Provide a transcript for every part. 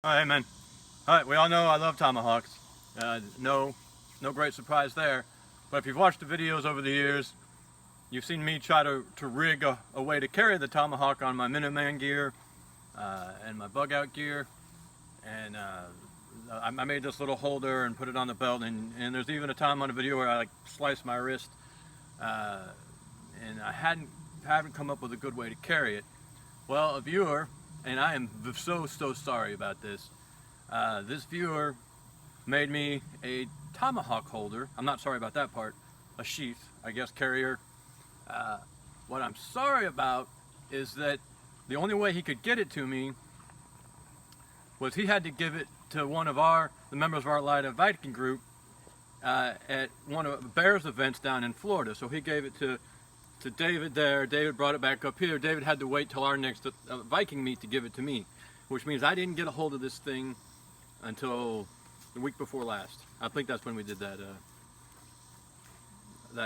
Alright, man. Alright, we all know I love tomahawks. No great surprise there. But if you've watched the videos over the years, you've seen me try to rig a way to carry the tomahawk on my Minuteman gear and my bug out gear. And I made this little holder and put it on the belt. And there's even a time on a video where I sliced my wrist. And I haven't come up with a good way to carry it. Well, a viewer, and I am so sorry about this. This viewer made me a tomahawk holder. I'm not sorry about that part. A sheath, I guess, carrier. What I'm sorry about is that the only way he could get it to me was he had to give it to one of the members of our Light Viking group at one of the Bears events down in Florida. So he gave it to David there. David brought it back up here. David had to wait till our next Viking meet to give it to me, which means I didn't get a hold of this thing until the week before last. I think that's when we did that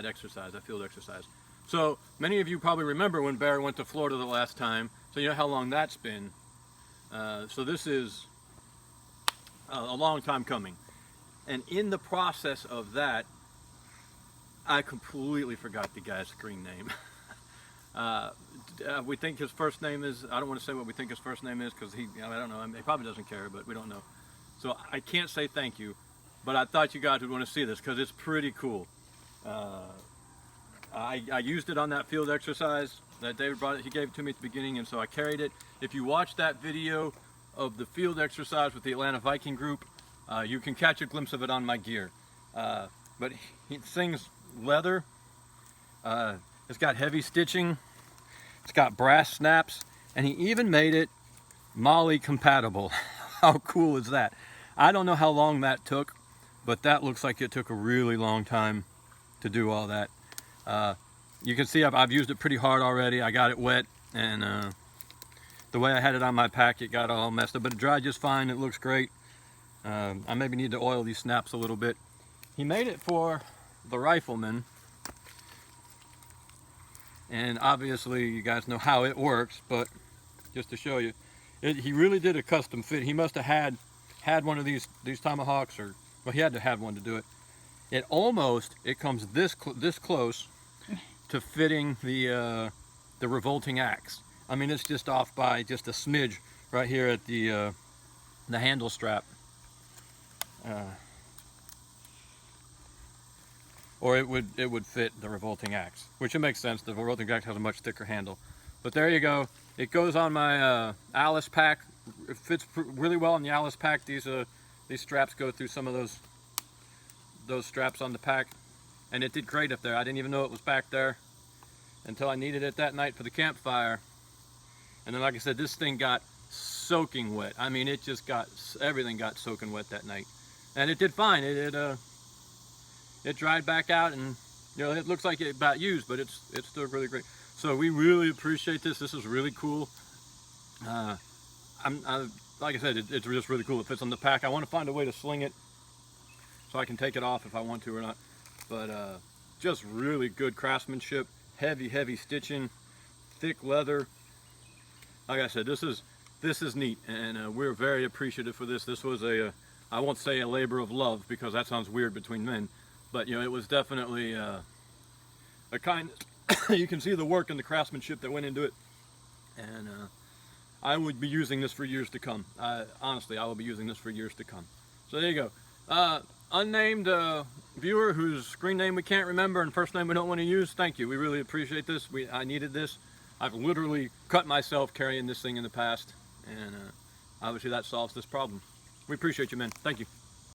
exercise, that field exercise. So many of you probably remember when Bear went to Florida the last time, so you know how long that's been. So this is a long time coming. And in the process of that, I completely forgot the guy's screen name. We think his first name is, I don't want to say what we think his first name is because I don't know, he probably doesn't care, but we don't know. So I can't say thank you, but I thought you guys would want to see this because it's pretty cool. I used it on that field exercise that David brought it, he gave it to me at the beginning, and so I carried it. If you watch that video of the field exercise with the Atlanta Viking group, you can catch a glimpse of it on my gear. But he sings leather, it's got heavy stitching, it's got brass snaps, and he even made it Molly compatible. How cool is that? I don't know how long that took, but that looks like it took a really long time to do all that. You can see I've used it pretty hard already. I got it wet, and the way I had it on my pack, it got all messed up, but it dried just fine. It looks great. I maybe need to oil these snaps a little bit. He made it for the rifleman, and obviously you guys know how it works, but just to show you, he really did a custom fit. He must have had one of these tomahawks, or well, he had to have one to do it. It comes this close to fitting the revolting axe. I mean, it's just off by just a smidge right here at the handle strap. Or it would fit the revolting axe, which it makes sense. The revolting axe has a much thicker handle. But there you go. It goes on my Alice pack. It fits really well on the Alice pack. These straps go through some of those straps on the pack, and it did great up there. I didn't even know it was back there until I needed it that night for the campfire. And then, like I said, this thing got soaking wet. I mean, everything got soaking wet that night, and it did fine. It dried back out, and it looks like it got used, but it's still really great. So we really appreciate this. This is really cool. Like I said, it's just really cool. It fits on the pack. I want to find a way to sling it so I can take it off if I want to or not. But just really good craftsmanship, heavy stitching, thick leather. Like I said, this is neat, and we're very appreciative for this. This was I won't say a labor of love because that sounds weird between men, but it was definitely a kind. You can see the work and the craftsmanship that went into it, and I would be using this for years to come. Honestly, I will be using this for years to come. So there you go. Unnamed viewer whose screen name we can't remember and first name we don't want to use, thank you. We really appreciate this. I needed this. I've literally cut myself carrying this thing in the past, and obviously that solves this problem. We appreciate you, man. Thank you.